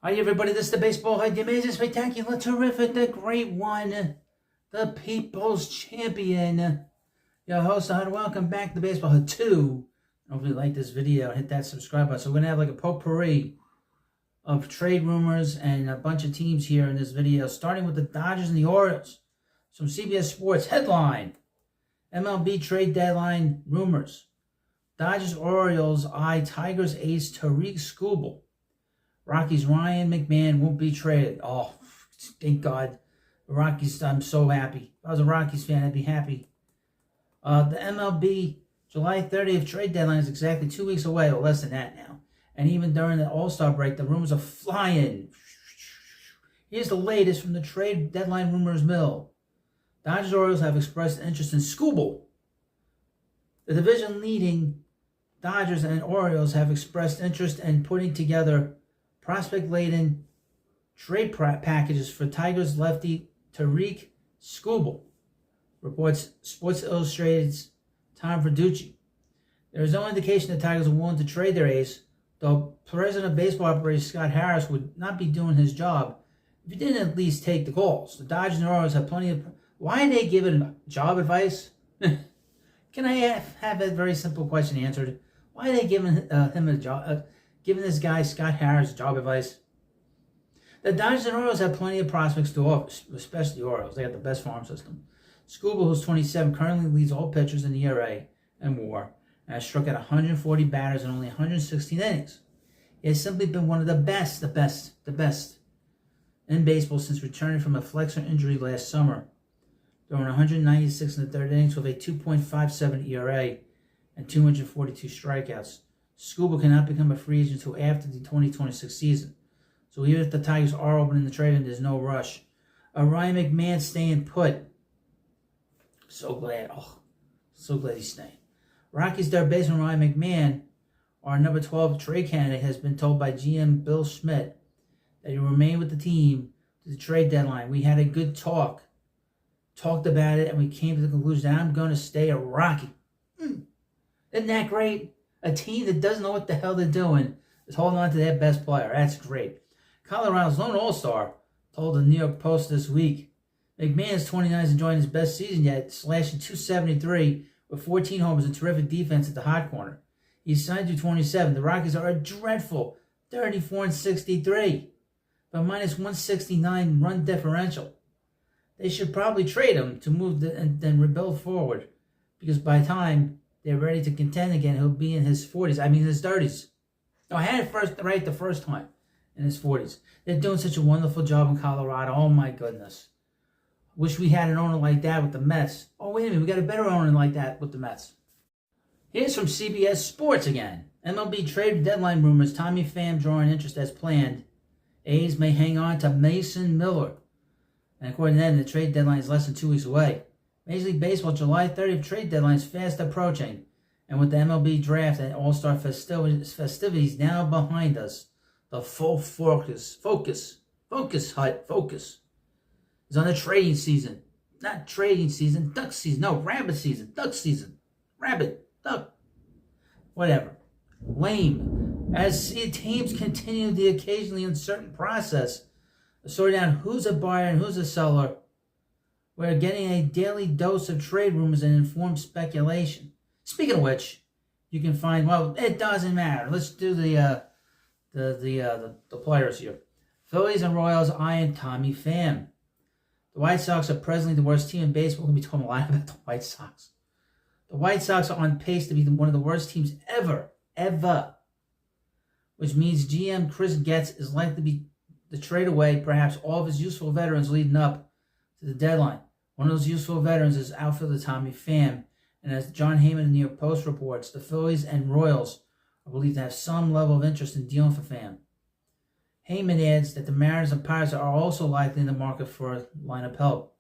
Hi everybody, this is the Baseball Head, the amazing, spectacular, terrific, the great one, the People's Champion. Your host, and welcome back to Baseball Head 2. Hopefully you like this video and hit that subscribe button. So we're going to have like a potpourri of trade rumors and a bunch of teams here in this video, starting with the Dodgers and the Orioles. Some CBS Sports headline, MLB trade deadline rumors. Dodgers Orioles eye Tigers ace Tariq Skubal. Rockies' Ryan McMahon won't be traded. Oh, thank God. The Rockies, I'm so happy. If I was a Rockies fan, I'd be happy. The MLB July 30th trade deadline is exactly 2 weeks away, or less than that now. And even during the All-Star break, the rumors are flying. Here's the latest from the trade deadline rumors mill. Dodgers Orioles have expressed interest in Skubal. The division-leading Dodgers and Orioles have expressed interest in putting together prospect-laden trade packages for Tigers lefty Tariq Skubal, reports Sports Illustrated's Tom Verducci. There is no indication the Tigers are willing to trade their ace, though President of Baseball Operations Scott Harris would not be doing his job if he didn't at least take the calls. The Dodgers and Orioles have plenty of... Why are they giving job advice? Can I have a very simple question answered? Why are they giving him a job... giving this guy, Scott Harris, job advice? The Dodgers and Orioles have plenty of prospects to offer, especially the Orioles. They got the best farm system. Skubal, who's 27, currently leads all pitchers in the ERA and WAR, and has struck out 140 batters in only 116 innings. He has simply been one of the best in baseball since returning from a flexor injury last summer, throwing 196 in the third innings with a 2.57 ERA and 242 strikeouts. Skubal cannot become a free agent until after the 2026 season. So even if the Tigers are opening the trade, there's no rush. Ryan McMahon staying put. So glad. Oh, so glad he's staying. Rockies third baseman Ryan McMahon, our number 12 trade candidate, has been told by GM Bill Schmidt that he will remain with the team to the trade deadline. We had a good talked about it, and we came to the conclusion that I'm going to stay a Rocky. Isn't that great? A team that doesn't know what the hell they're doing is holding on to their best player. That's great. Colorado's lone all-star told the New York Post this week, McMahon is 29, is enjoying his best season yet, slashing .273 with 14 homers and terrific defense at the hot corner. He's signed to 27. The Rockies are a dreadful 34-63, but minus 169 run differential. They should probably trade him to move and then rebuild forward, because by the time they're ready to contend again, he'll be in his 40s. I mean, his 30s. No, I had it right the first time, in his 40s. They're doing such a wonderful job in Colorado. Oh, my goodness. Wish we had an owner like that with the Mets. Oh, wait a minute. We got a better owner like that with the Mets. Here's from CBS Sports again. MLB trade deadline rumors. Tommy Pham drawing interest as planned. A's may hang on to Mason Miller. And according to them, the trade deadline is less than 2 weeks away. Major League Baseball July 30th trade deadline is fast approaching. And with the MLB draft and All-Star festivities now behind us, the full focus is on the trading season. Not trading season, duck season. No, rabbit season, duck season. Rabbit, duck. Whatever. Lame. As teams continue the occasionally uncertain process of sorting out who's a buyer and who's a seller, we're getting a daily dose of trade rumors and informed speculation. Speaking of which, you can find, well, it doesn't matter. Let's do the players here. Phillies and Royals eyeing Tommy Pham. The White Sox are presently the worst team in baseball. We're going to be talking a lot about the White Sox. The White Sox are on pace to be one of the worst teams ever. Which means GM Chris Getz is likely to trade away perhaps all of his useful veterans leading up to the deadline. One of those useful veterans is outfielder Tommy Pham. And as John Heyman of the New York Post reports, the Phillies and Royals are believed to have some level of interest in dealing for Pham. Heyman adds that the Mariners and Pirates are also likely in the market for a lineup help.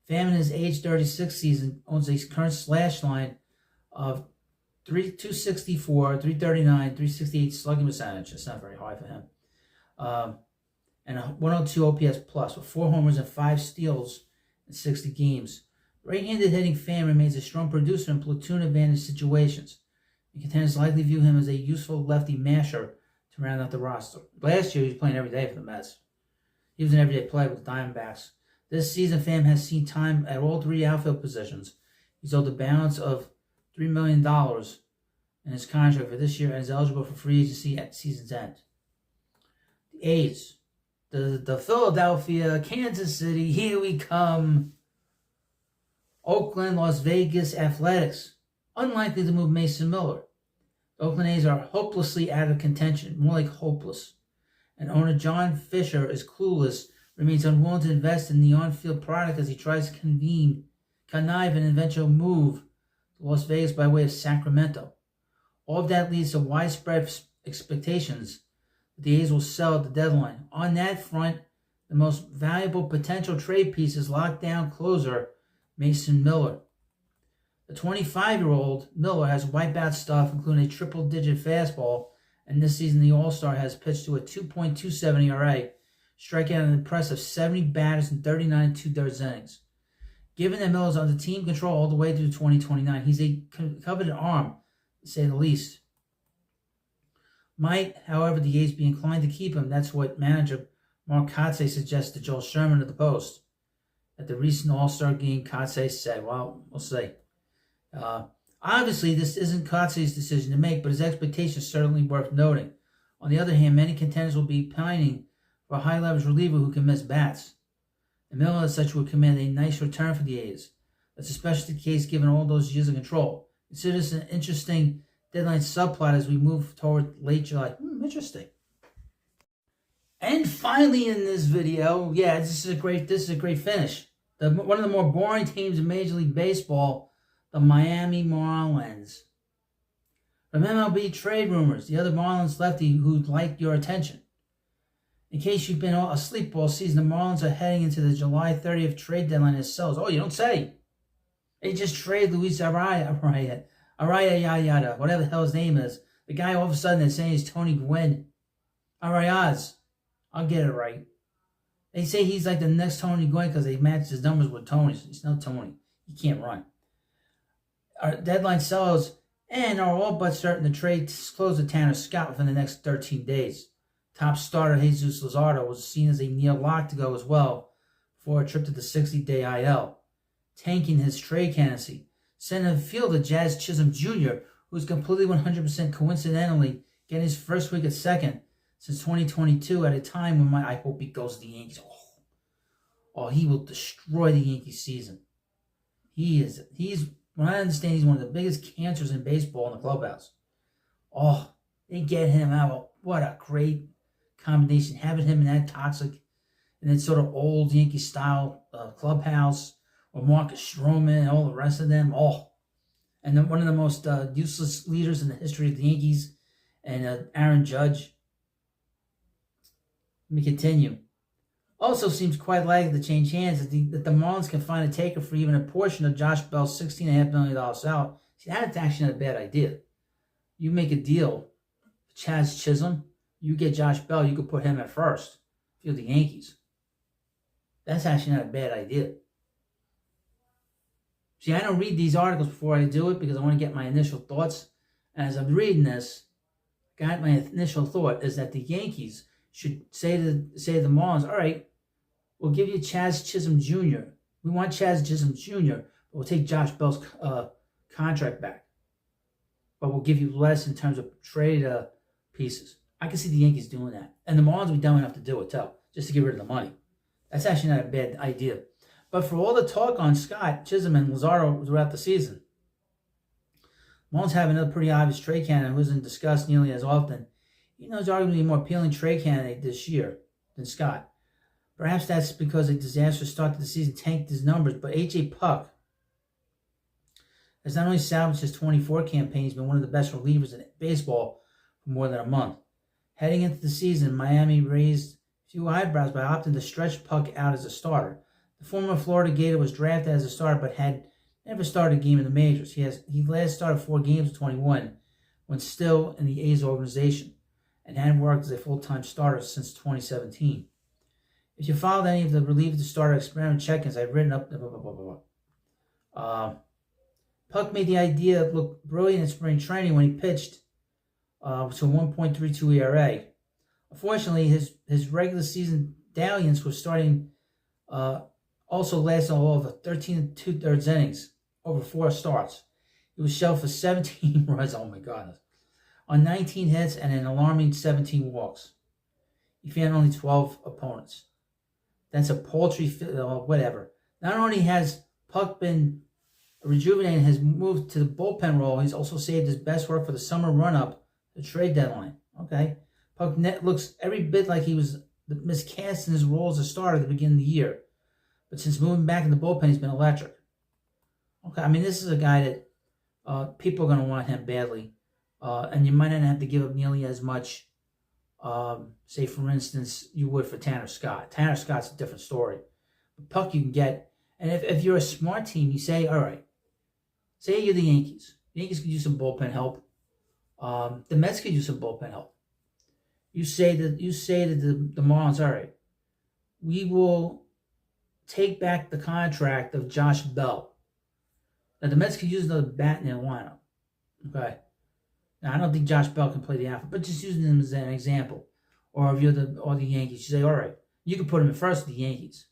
Pham in his age 36 season owns a current slash line of 264, 339, 368 slugging percentage. That's not very high for him. And a 102 OPS plus with 4 homers and 5 steals in 60 games. Right-handed hitting Pham remains a strong producer in platoon advantage situations, and contenders likely view him as a useful lefty masher to round out the roster. Last year, he was playing every day for the Mets. He was an everyday player with the Diamondbacks. This season, Pham has seen time at all three outfield positions. He's owed a balance of $3 million in his contract for this year and is eligible for free agency at season's end. The A's. The Philadelphia, Kansas City, here we come. Oakland, Las Vegas Athletics. Unlikely to move Mason Miller. The Oakland A's are hopelessly out of contention, more like hopeless. And owner John Fisher is clueless, remains unwilling to invest in the on-field product as he tries to connive an eventual move to Las Vegas by way of Sacramento. All of that leads to widespread expectations that the A's will sell at the deadline. On that front, the most valuable potential trade piece is lockdown closer Mason Miller. The 25-year-old Miller has wipeout stuff, including a triple-digit fastball, and this season the All-Star has pitched to a 2.27 ERA, striking out an impressive 70 batters in 39 2/3 innings. Given that Miller's under team control all the way through 2029, he's a coveted arm, to say the least. Might, however, the A's be inclined to keep him. That's what manager Mark Kotsay suggests to Joel Sherman of the Post. At the recent All-Star game, Kotsay said, well, we'll see. Obviously, this isn't Kotsay's decision to make, but his expectation is certainly worth noting. On the other hand, many contenders will be pining for a high-leverage reliever who can miss bats. And Miller, as such, would command a nice return for the A's. That's especially the case given all those years of control. Consider this an interesting deadline subplot as we move toward late July. Interesting. And finally in this video, this is a great finish. One of the more boring teams in Major League Baseball, the Miami Marlins. From MLB trade rumors, the other Marlins lefty who'd like your attention. In case you've been asleep all season, the Marlins are heading into the July 30th trade deadline as sells. Oh, you don't say. They just traded Luis Araya, whatever the hell his name is. The guy all of a sudden they're saying is Tony Gwynn. Arias. I'll get it right. They say he's like the next Tony Gwynn because they matched his numbers with Tony's. He's no Tony. He can't run. Our deadline sellers and are all but certain to trade close to Tanner Scott within the next 13 days. Top starter Jesus Luzardo was seen as a near lock to go as well before a trip to the 60-day IL, tanking his trade candidacy. Center fielder Jazz Chisholm Jr., who was completely 100% coincidentally getting his first week at second since 2022 at a time when I hope he goes to the Yankees. Oh, he will destroy the Yankees season. He's when I understand, he's one of the biggest cancers in baseball in the clubhouse. Oh, they get him out. What a great combination. Having him in that toxic and that sort of old Yankee style clubhouse, or Marcus Stroman and all the rest of them. Oh, and then one of the most useless leaders in the history of the Yankees, and Aaron Judge. Let me continue. Also seems quite likely to change hands that the Marlins can find a taker for even a portion of Josh Bell's $16.5 million salary. See, that's actually not a bad idea. You make a deal with Chaz Chisholm, you get Josh Bell, you could put him at first if you're the Yankees. That's actually not a bad idea. See, I don't read these articles before I do it because I want to get my initial thoughts. And as I'm reading this, my initial thought is that the Yankees should say to the Marlins, all right, we'll give you Chaz Chisholm Jr. We want Chaz Chisholm Jr., but we'll take Josh Bell's contract back. But we'll give you less in terms of trade pieces. I can see the Yankees doing that. And the Marlins will be dumb enough to do it, too, just to get rid of the money. That's actually not a bad idea. But for all the talk on Scott, Chisholm, and Luzardo throughout the season, Marlins have another pretty obvious trade candidate who isn't discussed nearly as often. He's arguably a more appealing trade candidate this year than Scott. Perhaps that's because a disastrous start to the season tanked his numbers, but A.J. Puck has not only salvaged his 24 campaign, he's been one of the best relievers in baseball for more than a month. Heading into the season, Miami raised a few eyebrows by opting to stretch Puck out as a starter. The former Florida Gator was drafted as a starter, but had never started a game in the majors. He last started 4 games in 21 when still in the A's organization, and hadn't worked as a full-time starter since 2017. If you followed any of the reliever to starter experiment check-ins, I've written up Puck made the idea look brilliant in spring training when he pitched to 1.32 ERA. Unfortunately, his regular season dalliance was starting, also lasted all over 13 2/3 innings, over 4 starts. He was shelved for 17 runs, oh my goodness, on 19 hits and an alarming 17 walks. He found only 12 opponents. That's a paltry, whatever. Not only has Puck been rejuvenated and has moved to the bullpen role, he's also saved his best work for the summer run-up, the trade deadline. Okay. Puck looks every bit like he was miscast in his role as a starter at the beginning of the year. But since moving back in the bullpen, he's been electric. Okay, I mean, this is a guy that people are going to want him badly. And you might not have to give up nearly as much, say, for instance, you would for Tanner Scott. Tanner Scott's a different story. But Puck you can get. And if you're a smart team, you say, all right, say you're the Yankees. The Yankees could use some bullpen help. The Mets could use some bullpen help. You say to the Marlins, all right, we will take back the contract of Josh Bell. Now, the Mets could use another bat in their lineup. Okay. Now, I don't think Josh Bell can play the outfield, but just using him as an example. Or if you're the Yankees, you say, all right, you can put him in first with the Yankees.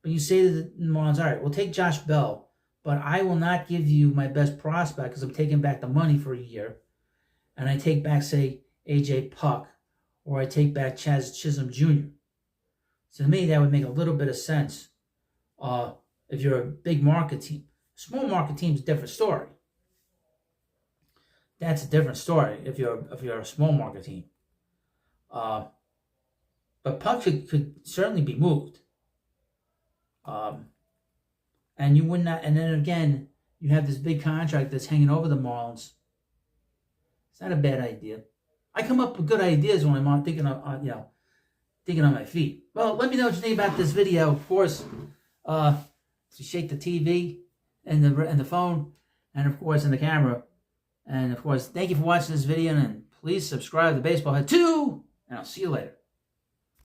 But you say to the Marlins, all right, we'll take Josh Bell, but I will not give you my best prospect because I'm taking back the money for a year. And I take back, say, A.J. Puck, or I take back Chaz Chisholm Jr. So to me, that would make a little bit of sense if you're a big market team. Small market team is a different story. That's a different story if you're a small market team. But Puck could certainly be moved. And you would not. And then again, you have this big contract that's hanging over the Marlins. It's not a bad idea. I come up with good ideas when I'm thinking on my feet. Well, let me know what you think about this video. Of course, to shake the TV and the phone, and of course in the camera. And of course, thank you for watching this video, and please subscribe to Baseball Head 2, and I'll see you later.